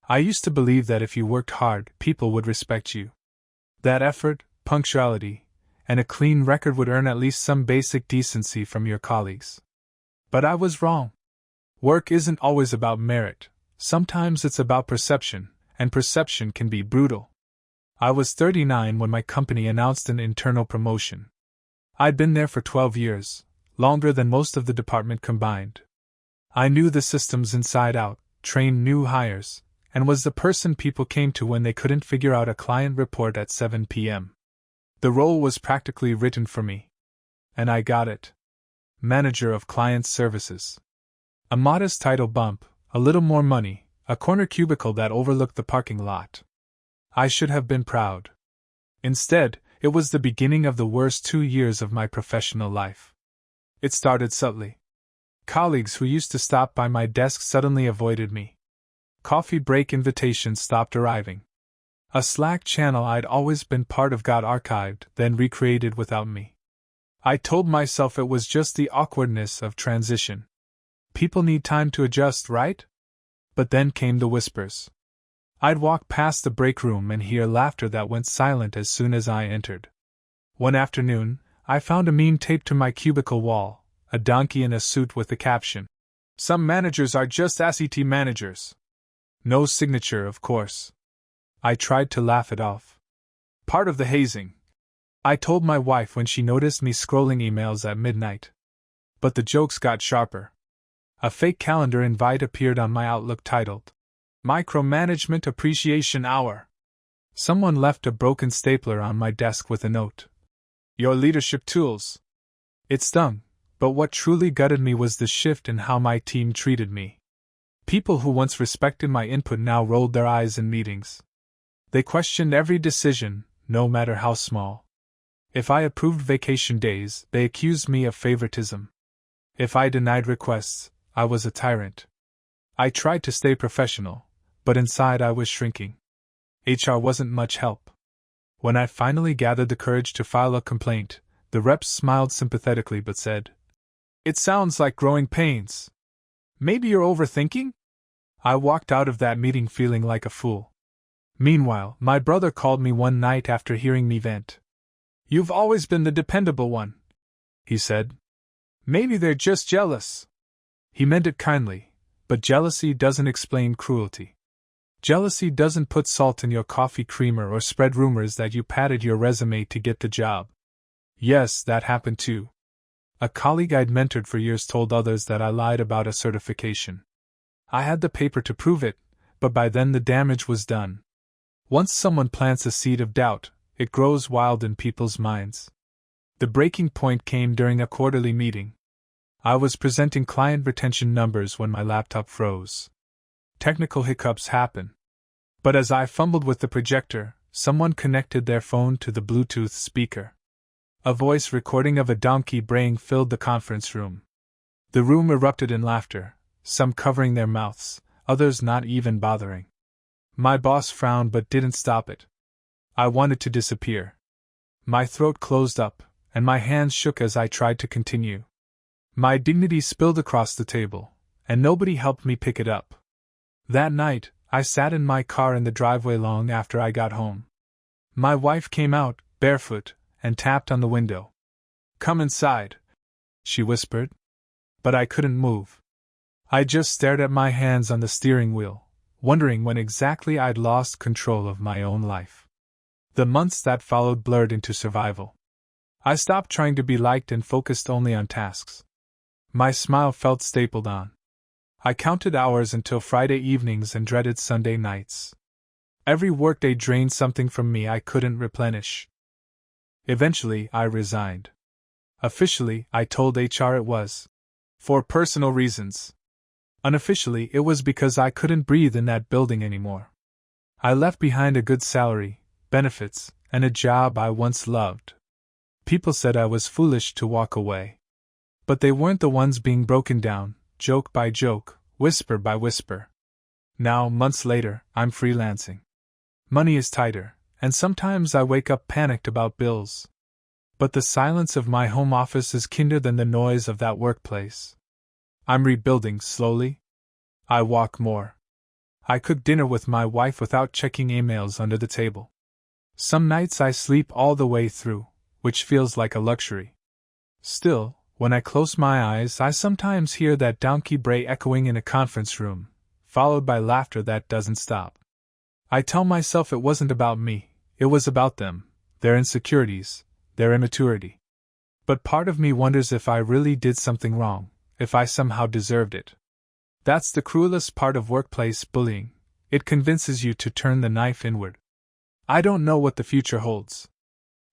I used to believe that if you worked hard, people would respect you. That effort, punctuality, and a clean record would earn at least some basic decency from your colleagues. But I was wrong. Work isn't always about merit. Sometimes it's about perception, and perception can be brutal. I was 39 when my company announced an internal promotion. I'd been there for 12 years, longer than most of the department combined. I knew the systems inside out, trained new hires, and was the person people came to when they couldn't figure out a client report at 7 p.m. The role was practically written for me. And I got it. Manager of Client Services. A modest title bump, a little more money, a corner cubicle that overlooked the parking lot. I should have been proud. Instead, it was the beginning of the worst 2 years of my professional life. It started subtly. Colleagues who used to stop by my desk suddenly avoided me. Coffee break invitations stopped arriving. A Slack channel I'd always been part of got archived, then recreated without me. I told myself it was just the awkwardness of transition. People need time to adjust, right? But then came the whispers. I'd walk past the break room and hear laughter that went silent as soon as I entered. One afternoon, I found a meme taped to my cubicle wall, a donkey in a suit with the caption, "Some managers are just ACT managers." No signature, of course. I tried to laugh it off. Part of the hazing. I told my wife when she noticed me scrolling emails at midnight. But the jokes got sharper. A fake calendar invite appeared on my Outlook titled, "Micromanagement Appreciation Hour." Someone left a broken stapler on my desk with a note. "Your leadership tools." It stung, but what truly gutted me was the shift in how my team treated me. People who once respected my input now rolled their eyes in meetings. They questioned every decision, no matter how small. If I approved vacation days, they accused me of favoritism. If I denied requests, I was a tyrant. I tried to stay professional, but inside I was shrinking. HR wasn't much help. When I finally gathered the courage to file a complaint, the reps smiled sympathetically but said, "It sounds like growing pains. Maybe you're overthinking?" I walked out of that meeting feeling like a fool. Meanwhile, my brother called me one night after hearing me vent. "You've always been the dependable one," he said. "Maybe they're just jealous." He meant it kindly, but jealousy doesn't explain cruelty. Jealousy doesn't put salt in your coffee creamer or spread rumors that you padded your resume to get the job. Yes, that happened too. A colleague I'd mentored for years told others that I lied about a certification. I had the paper to prove it, but by then the damage was done. Once someone plants a seed of doubt, it grows wild in people's minds. The breaking point came during a quarterly meeting. I was presenting client retention numbers when my laptop froze. Technical hiccups happen. But as I fumbled with the projector, someone connected their phone to the Bluetooth speaker. A voice recording of a donkey braying filled the conference room. The room erupted in laughter, some covering their mouths, others not even bothering. My boss frowned but didn't stop it. I wanted to disappear. My throat closed up, and my hands shook as I tried to continue. My dignity spilled across the table, and nobody helped me pick it up. That night, I sat in my car in the driveway long after I got home. My wife came out, barefoot, and tapped on the window. "Come inside," she whispered. But I couldn't move. I just stared at my hands on the steering wheel, wondering when exactly I'd lost control of my own life. The months that followed blurred into survival. I stopped trying to be liked and focused only on tasks. My smile felt stapled on. I counted hours until Friday evenings and dreaded Sunday nights. Every workday drained something from me I couldn't replenish. Eventually, I resigned. Officially, I told HR it was for personal reasons. Unofficially, it was because I couldn't breathe in that building anymore. I left behind a good salary, benefits, and a job I once loved. People said I was foolish to walk away. But they weren't the ones being broken down, joke by joke, whisper by whisper. Now, months later, I'm freelancing. Money is tighter, and sometimes I wake up panicked about bills. But the silence of my home office is kinder than the noise of that workplace. I'm rebuilding slowly. I walk more. I cook dinner with my wife without checking emails under the table. Some nights I sleep all the way through, which feels like a luxury. Still, when I close my eyes, I sometimes hear that donkey bray echoing in a conference room, followed by laughter that doesn't stop. I tell myself it wasn't about me, it was about them, their insecurities, their immaturity. But part of me wonders if I really did something wrong, if I somehow deserved it. That's the cruelest part of workplace bullying. It convinces you to turn the knife inward. I don't know what the future holds.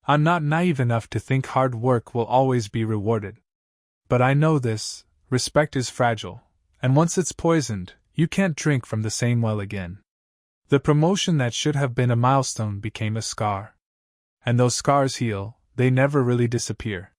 I'm not naive enough to think hard work will always be rewarded. But I know this: respect is fragile, and once it's poisoned, you can't drink from the same well again. The promotion that should have been a milestone became a scar. And those scars heal, they never really disappear.